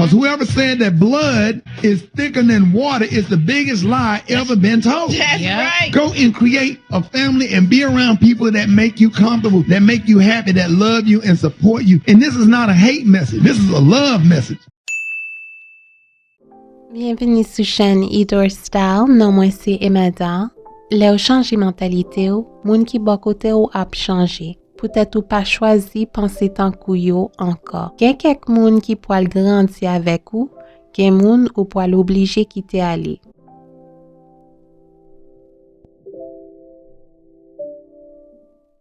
Because whoever said that blood is thicker than water is the biggest lie ever been told. That's right. Go and create a family and be around people that make you comfortable, that make you happy, that love you and support you. And this is not a hate message. This is a love message. Bienvenue sur chaîne Idor Style, non moi c'est Emada. Là ou changer mentalité ou, moun ki bon côté ou ap changer. Peut-être ou pas choisi penser tant kou yo encore. Gen kek moun ki poal grandi avec ou, gen moun ou poal obligé quitter aller.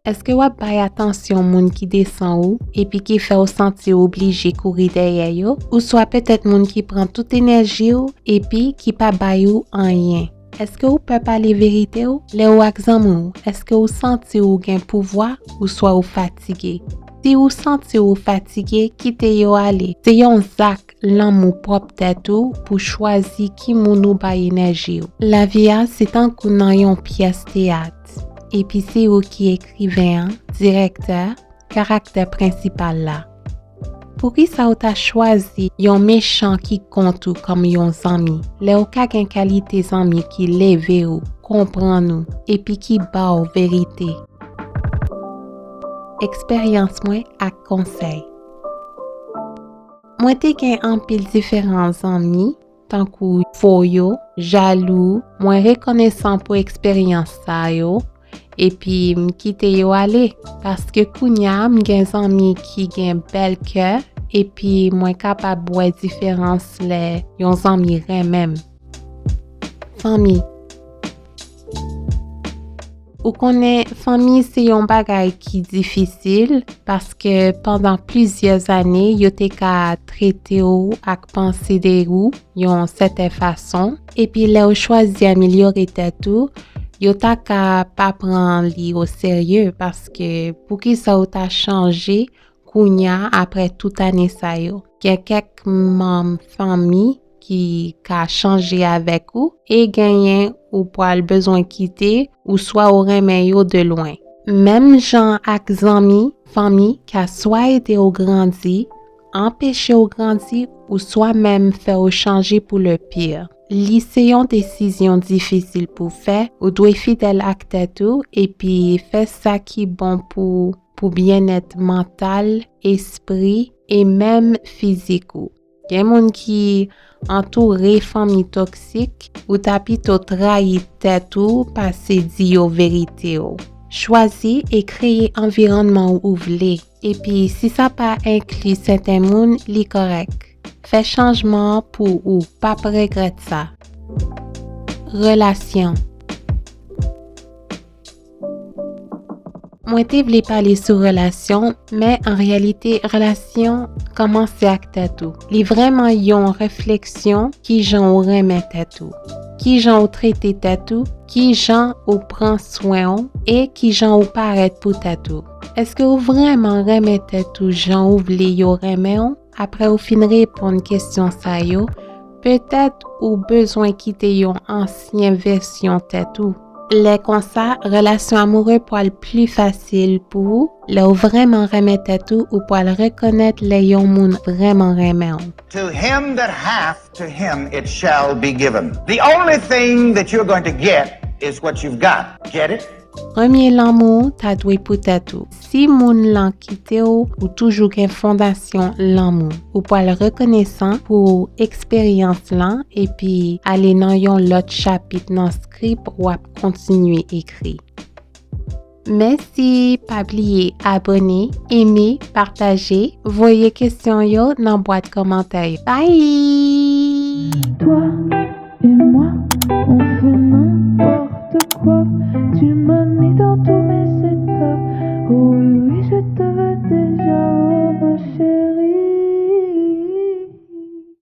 Est-ce que wap bay attention moun ki descend ou et puis qui fait ou sentir obligé courir derrière yo ou soit peut-être moun qui prend toute énergie ou et puis qui pas bay ou rien. Est-ce que ou peut parler vérité ou le ou examen ou est-ce que ou senti ou gen pouvoir ou soit ou fatigué. Si ou senti ou fatigué, quitte yo aller. C'est yon zak l'amour propre tête ou pour choisir qui moun ou bay énergie ou. La vie c'est tant kou nan yon pièce théâtre. Et puis c'est ou qui écrivain, directeur, caractère principal là. Pour qui ça ou ta choisi yon méchant qui compte ou comme yon zami. Le ou ka gen qualité zami qui leve ou, comprend nous, et puis qui ba ou vérité. Expérience moi ak conseil. Moi te gen an pile différents zami, tant kou foyo, jaloux, moi reconnaissant pour expérience ça yo. Et puis m'kite yo aller parce que kounya m'gen zanmi qui gen bel cœur et puis moi capable voir différence les yon zanmi même. Famille. Ou connaît famille c'est yon bagay qui difficile parce que pendant plusieurs années yo te ka traité ou ak penser de ou yon certaine façon et puis là ou choisi améliorer tête ou yo ta ka pa pran li au sérieux parce que pour qui ça ou ta changé kounya après toute année ça yo. Gen quelques membres famille qui ka changé avec ou et gagné ou poil besoin quitter ou soit au remen yo de loin. Même gens ak zami famille qui a soit été au grandi, empêché au grandi ou soit même fait au changer pour le pire. Lycée yon décision difficile pour faire, ou doit fidèle ak tête ou et puis faire ça qui bon pour bien-être mental, esprit et même physique ou. Gen moun qui entouré famille toxique ou tapi to trahi tête ou passer di yo vérité ou. Choisis et créer environnement ou vle. Et puis si ça pas inclut certains moun, li correct. Fais changement pour ou pas regret ça. Relation. Moi te vle parler sur relation, mais en réalité relation commence ak tatou. Li vraiment yon réflexion qui jan ou remet tatou. Qui jan ou traiter tatou, qui jan ou prend soin ou, et qui jan ou paraît pour tatou. Est-ce que ou vraiment remet tatou jan ou vle yo remet ou? Après ou fin répondre question ça yo, peut-être ou besoin quitter yon ancien version tête ou. Les comme ça, relation amoureuse pour le plus facile pour vous, là ou vraiment remettre tête ou pour le reconnaître les yon moun vraiment remet. To him that hath, to him it shall be given. The only thing that you're going to get is what you've got. Get it? Premier l'amour, ta dwe pou tatou. Si moun lan kite ou toujours gen fondation l'amour. Ou pou al reconnaissant pour expérience lan et puis aller nan yon lot chapitre nan script ou ap continuer écrit. Merci, pas oublier abonner, aimer, partager. Voyez question yo nan boîte commentaire. Bye! Toi et moi, on